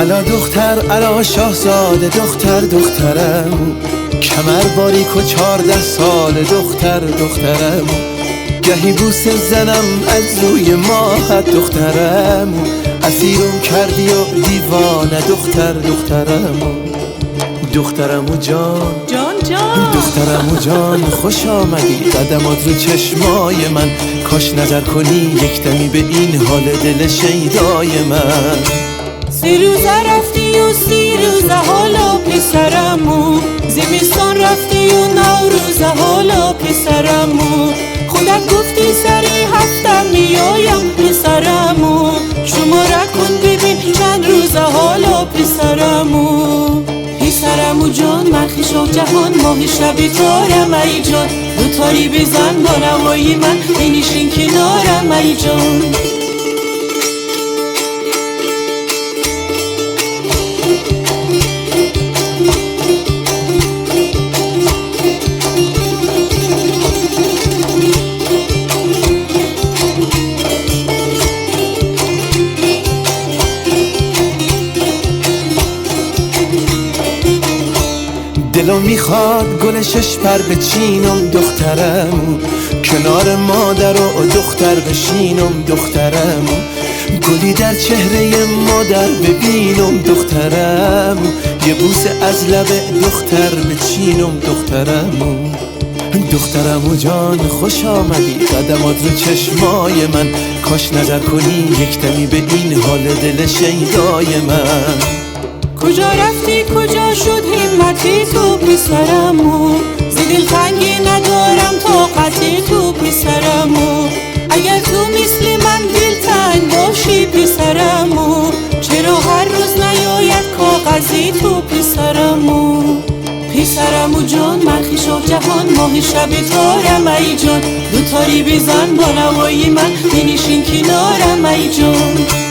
الا دختر الا شاهزاده دخترم، کمر باریک و 14 سال دخترم، گهی بوسه زنم از روی ماهت دخترم، اسیرم کردی و دیوانه دخترم و جان دخترم و جان خوش آمدی، قدمات رو چشمای من، کاش نظر کنی یک دمی به این حال دل شیدای من. 3 روزه رفتی و 30 روزه حالا پسرمو، زمستان رفتی و نوروزه حالا پسرمو، خودت گفتی سری هفتم میایم پسرمو، شماره کن ببین چند روزه حالا پسرمو جان، من خویشم جهان ماه شب تارم ای جان، دوتاری بزن با نوای من بنشین کنارم ای جان. دلم میخواد گل 6 پر بچینم دخترم، کنار مادر و دختر بشینم دخترم، گلی در چهره مادر ببینم دخترم، یه بوسه از لب دختر بچینم دخترم و جان خوش آمدی، قدمات رو چشمای من، کاش نظر کنی یک دمی به این حال دل شیدای من. کجا رفتی کجا شد همتی تو پسرمو، زدل تنگی ندارم طاقتی تو پسرمو، اگر تو مثل من دل تنگ باشی پسرمو، چرا هر روز نیاید کاغذی تو پسرمو جان، من خویشم جهان ماه شب تارم ای جان، دوتاری بزن با نوای من بنشین کنارم ای جان.